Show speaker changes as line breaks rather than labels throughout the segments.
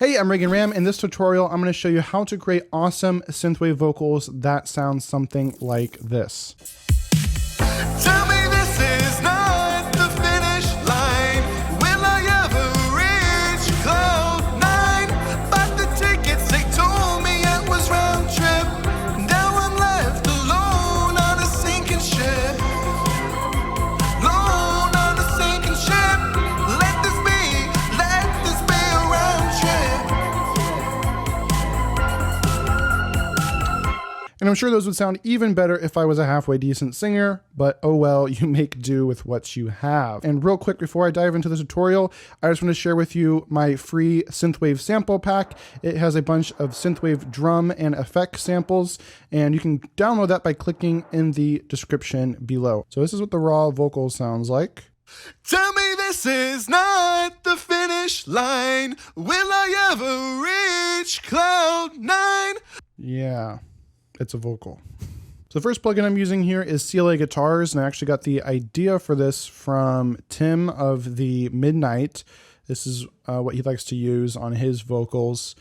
Hey, I'm Reagan Ram. In this tutorial, I'm going to show you how to create awesome synthwave vocals that sound something like this.
Tell me this is not the finish line. Will I ever reach cloud nine? Bought the tickets, they told me it was round trip. Now I'm left alone on a sinking ship. Alone on a sinking ship. Let this be a round trip.
And I'm sure those would sound even better if I was a halfway decent singer, but oh well, you make do with what you have. And real quick, before I dive into the tutorial, I just want to share with you my free Synthwave sample pack. It has a bunch of Synthwave drum and effect samples, and you can download that by clicking in the description below. So this is what the raw vocal sounds like.
Tell me this is not the finish line. Will I ever reach cloud nine?
Yeah, it's a vocal. So the first plugin I'm using here is CLA Guitars, and I actually got the idea for this from Tim of the Midnight. This is what he likes to use on his vocals.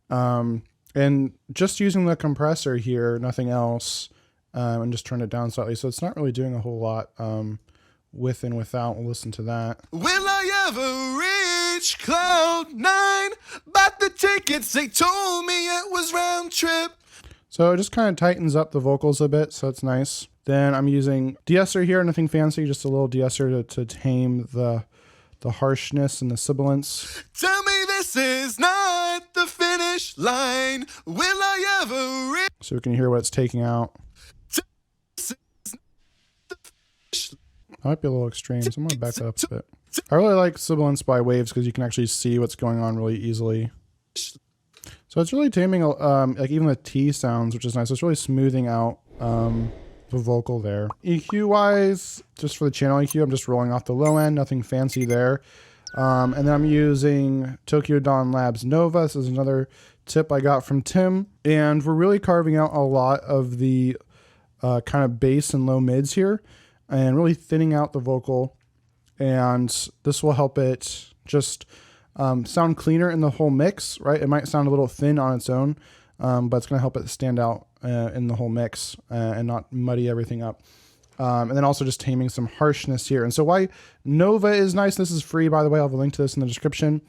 And just using the compressor here, nothing else, and just turn it down slightly. So it's not really doing a whole lot with and without. We'll listen to that.
Will I ever reach cloud nine? Bought the tickets, they told me it was round trip.
So it just kind of tightens up the vocals a bit, so it's nice. Then I'm using de-esser here, nothing fancy, just a little de-esser to tame the harshness and the sibilance.
Tell me this is not the finish line. Will I ever reach?
So we can hear what it's taking out.
This is the finish
That might be a little extreme, so I'm going to back that up a bit. I really like sibilance by waves because you can actually see what's going on really easily. So it's really taming, like even the T sounds, which is nice. It's really smoothing out the vocal there. EQ-wise, just for the channel EQ, I'm just rolling off the low end, nothing fancy there. And then I'm using Tokyo Dawn Labs Nova. This is another tip I got from Tim. And we're really carving out a lot of the kind of bass and low mids here, and really thinning out the vocal. And this will help it just sound cleaner in the whole mix, right? It might sound a little thin on its own, but it's going to help it stand out in the whole mix and not muddy everything up. And then also just taming some harshness here. And so why Nova is nice, this is free, by the way, I'll have a link to this in the description,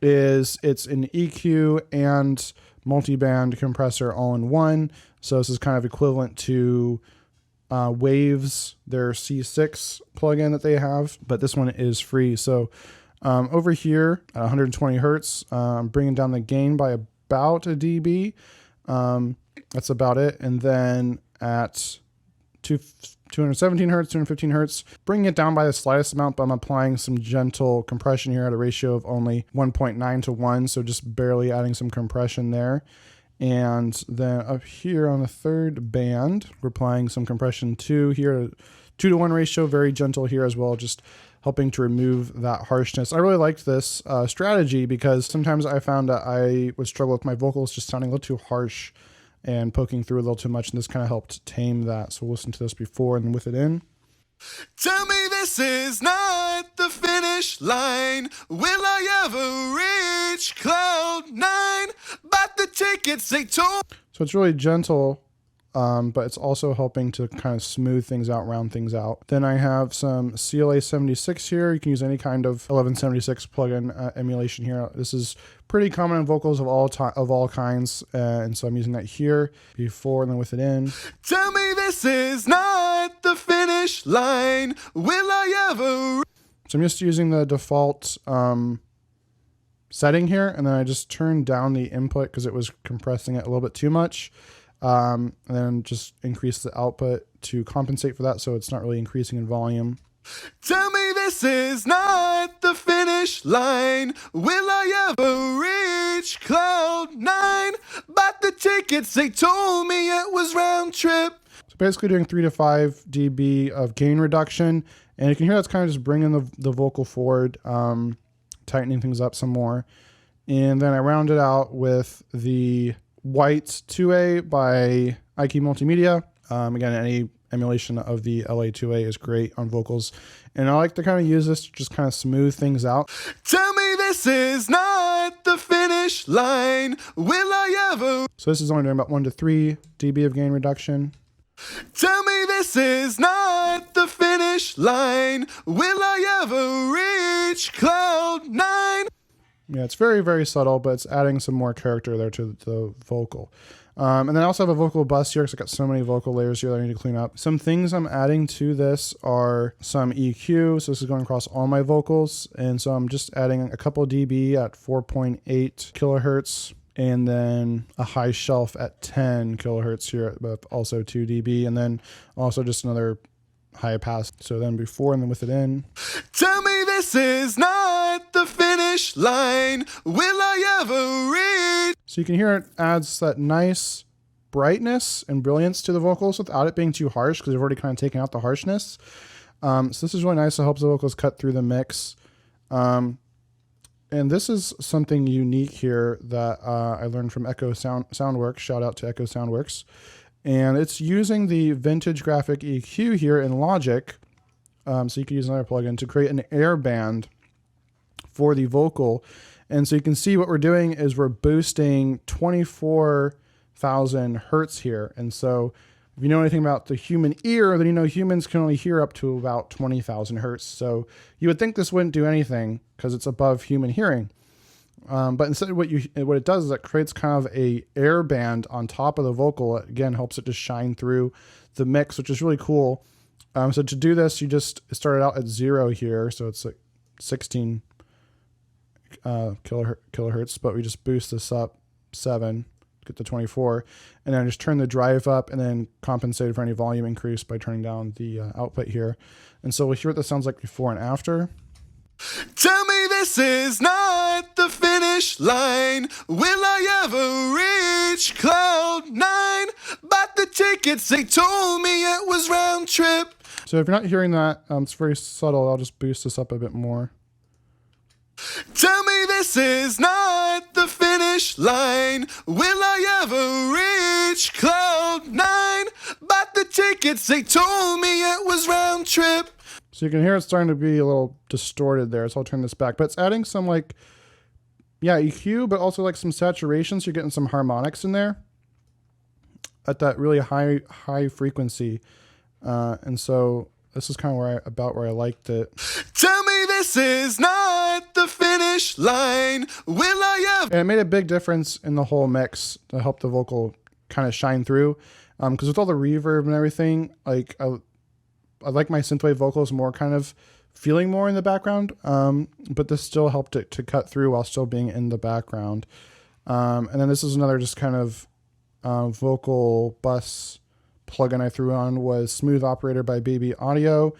is it's an EQ and multi-band compressor all in one. So this is kind of equivalent to Waves, their C6 plugin that they have, but this one is free. So over here at 120 hertz, I'm bringing down the gain by about a dB. That's about it. And then at 217 hertz, 215 hertz, bringing it down by the slightest amount, but I'm applying some gentle compression here at a ratio of only 1.9 to 1. So just barely adding some compression there. And then up here on the third band, we're applying some compression too here, 2 to 1 ratio, very gentle here as well, just helping to remove that harshness. I really liked this strategy because sometimes I found that I would struggle with my vocals just sounding a little too harsh and poking through a little too much, and this kind of helped tame that. So we'll listen to this before and then with it in.
Tell me this is not the finish line. Will I ever reach cloud nine? Bought the tickets, they told.
So it's really gentle, but it's also helping to kind of smooth things out, round things out. Then I have some CLA 76 here. You can use any kind of 1176 plugin emulation here. This is pretty common in vocals of all kinds, and so I'm using that here before and then with it in.
Tell me this is not the finish line. Will I ever?
So I'm just using the default setting here, and then I just turned down the input because it was compressing it a little bit too much. And then just increase the output to compensate for that, so it's not really increasing in volume.
Tell me this is not the finish line. Will I ever reach cloud nine? Bought the tickets, they told me it was round trip.
So basically doing 3 to 5 dB of gain reduction, and you can hear that's kind of just bringing the vocal forward, tightening things up some more. And then I round it out with the White 2A by IK Multimedia. Again, any emulation of the LA2A is great on vocals. And I like to kind of use this to just kind of smooth things out.
Tell me this is not the finish finish line. Will I ever?
So this is only doing about 1 to 3 dB of gain reduction.
Tell me this is not the finish line. Will I ever reach cloud 9?
Yeah, it's very, very subtle, but it's adding some more character there to the vocal. And then I also have a vocal bus here because I've got so many vocal layers here that I need to clean up. Some things I'm adding to this are some EQ. So this is going across all my vocals. And so I'm just adding a couple dB at 4.8 kilohertz. And then a high shelf at 10 kilohertz here, but also 2 dB. And then also just another high pass. So then before and then with it in.
Tell me this is not the finish line. Will I ever reach?
So you can hear it adds that nice brightness and brilliance to the vocals without it being too harsh because they've already kind of taken out the harshness. So this is really nice. It helps the vocals cut through the mix. And this is something unique here that I learned from Echo Soundworks. Shout out to Echo Soundworks. And it's using the vintage graphic EQ here in Logic. So you can use another plugin to create an air band for the vocal. And so you can see what we're doing is we're boosting 24,000 hertz here. And so if you know anything about the human ear, then you know humans can only hear up to about 20,000 hertz. So you would think this wouldn't do anything because it's above human hearing. But instead what it does is it creates kind of a air band on top of the vocal. It, again, helps it to shine through the mix, which is really cool. So to do this, you just started out at 0 here. So it's like 16 kilohertz, but we just boost this up 7, get to 24, and then just turn the drive up and then compensate for any volume increase by turning down the output here. And so we'll hear what this sounds like before and after.
Tell me this is not the finish line. Will I ever reach cloud 9? Bought the tickets, they told me it was round trip.
So if you're not hearing that, it's very subtle. I'll just boost this up a bit more.
Tell me this is not the finish line. Will I ever reach cloud 9? Bought the tickets, they told me it was round trip.
So you can hear it's starting to be a little distorted there. So I'll turn this back. But it's adding some like, yeah, EQ, but also like some saturation. So you're getting some harmonics in there at that really high frequency. And so this is kind of about where I liked it.
Tell me this is not the finish line. Will I ever?
And it made a big difference in the whole mix to help the vocal kind of shine through. Because with all the reverb and everything, like I like my synthwave vocals more kind of feeling more in the background. But this still helped it to cut through while still being in the background. And then this is another just kind of vocal bus plugin I threw on was Smooth Operator by Baby Audio.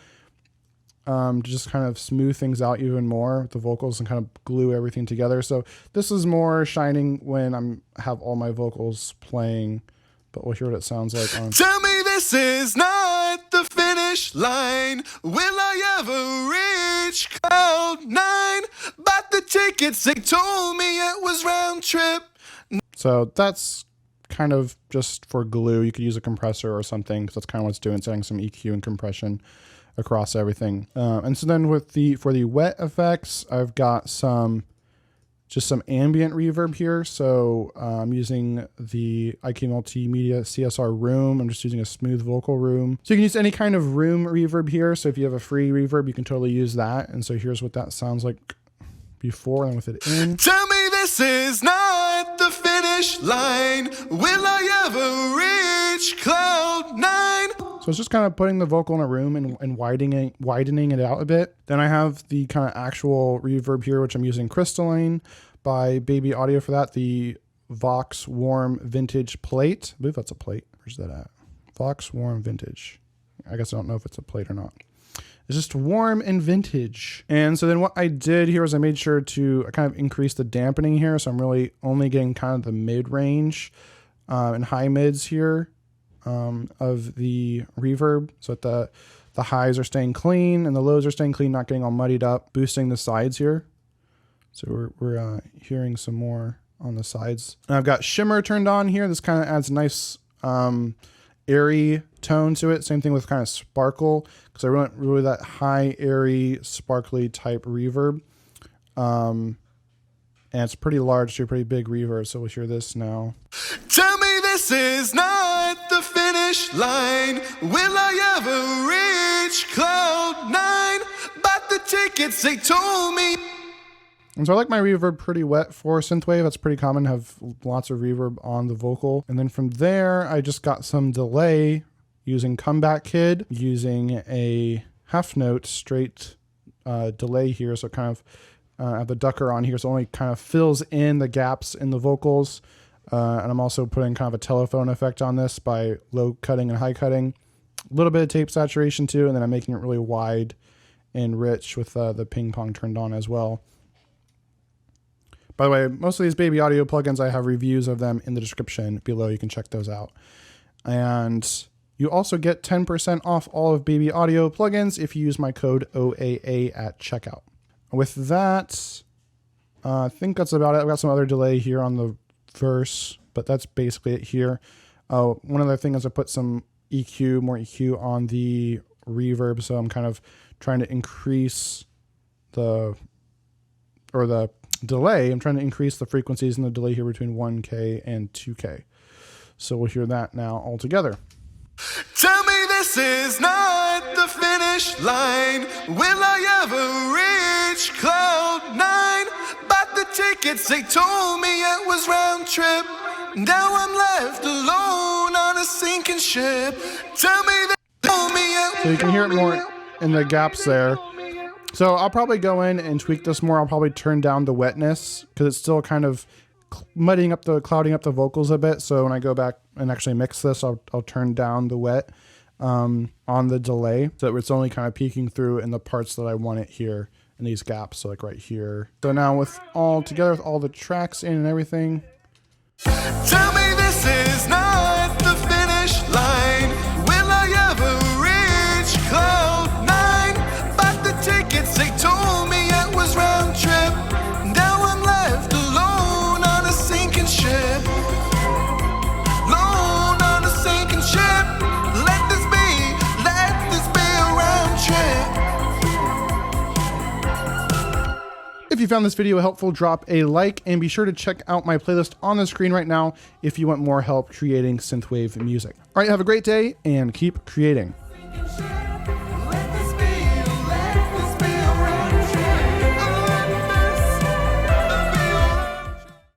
To just kind of smooth things out even more with the vocals and kind of glue everything together. So this is more shining when have all my vocals playing, but we'll hear what it sounds like on.
Tell me this is not the finish line. Will I ever reach cloud 9? Bought the tickets, they told me it was round trip.
So that's kind of just for glue. You could use a compressor or something because that's kind of what it's doing. It's adding some EQ and compression across everything. And so then for the wet effects, I've got just some ambient reverb here. So I'm using the IK Multimedia CSR Room. I'm just using a smooth vocal room. So you can use any kind of room reverb here. So if you have a free reverb, you can totally use that. And so here's what that sounds like before and with it in.
Tell me this is not the finish line. Will I ever reach cloud 9?
So it's just kind of putting the vocal in a room and widening it out a bit. Then I have the kind of actual reverb here, which I'm using Crystalline by Baby Audio for that. The Vox Warm Vintage Plate. I believe that's a plate. Where's that at? Vox Warm Vintage. I guess I don't know if it's a plate or not. It's just warm and vintage. And so then what I did here is I made sure to kind of increase the dampening here. So I'm really only getting kind of the mid-range and high mids here of the reverb. So that the highs are staying clean and the lows are staying clean, not getting all muddied up, boosting the sides here. So we're hearing some more on the sides. And I've got shimmer turned on here. This kind of adds a nice airy tone to it. Same thing with kind of sparkle, because I want really that high, airy, sparkly type reverb. And And it's pretty large, too, pretty big reverb, so we'll hear this now.
Tell me this is not the finish line. Will I ever reach cloud nine? Bought the tickets, they told me.
And so I like my reverb pretty wet for synthwave. That's pretty common to have lots of reverb on the vocal. And then from there, I just got some delay using Comeback Kid, using a half note straight delay here. So kind of I have the ducker on here, so it only kind of fills in the gaps in the vocals. And I'm also putting kind of a telephone effect on this by low cutting and high cutting. A little bit of tape saturation too, and then I'm making it really wide and rich with the ping pong turned on as well. By the way, most of these Baby Audio plugins, I have reviews of them in the description below. You can check those out. And you also get 10% off all of Baby Audio plugins if you use my code OAA at checkout. With that, I think that's about it. I've got some other delay here on the verse, but that's basically it here. One other thing is I put some EQ, more EQ on the reverb, so I'm kind of trying to increase the delay. I'm trying to increase the frequencies in the delay here between 1K and 2K. So we'll hear that now all together.
Tell me this is not the finish line. Will I ever reach cloud nine? Bought the tickets, they told me it was round trip. Now I'm left alone on a sinking ship. Tell me that.
So you can hear it more in the gaps there. So I'll probably go in and tweak this more. I'll probably turn down the wetness because it's still kind of clouding up the vocals a bit. So when I go back and actually mix this, I'll turn down the wet on the delay so that it's only kind of peeking through in the parts that I want it here in these gaps. So like right here. So now with all the tracks in and everything.
Tell me this is not the finish line. Will I ever reach cloud nine? Bought the tickets, they told me it was round trip. Now I'm left alone on a sinking ship. Alone on a sinking ship. Let this be a round trip.
If you found this video helpful, drop a like and be sure to check out my playlist on the screen right now if you want more help creating synthwave music. All right, have a great day and keep creating.
Sinking ship.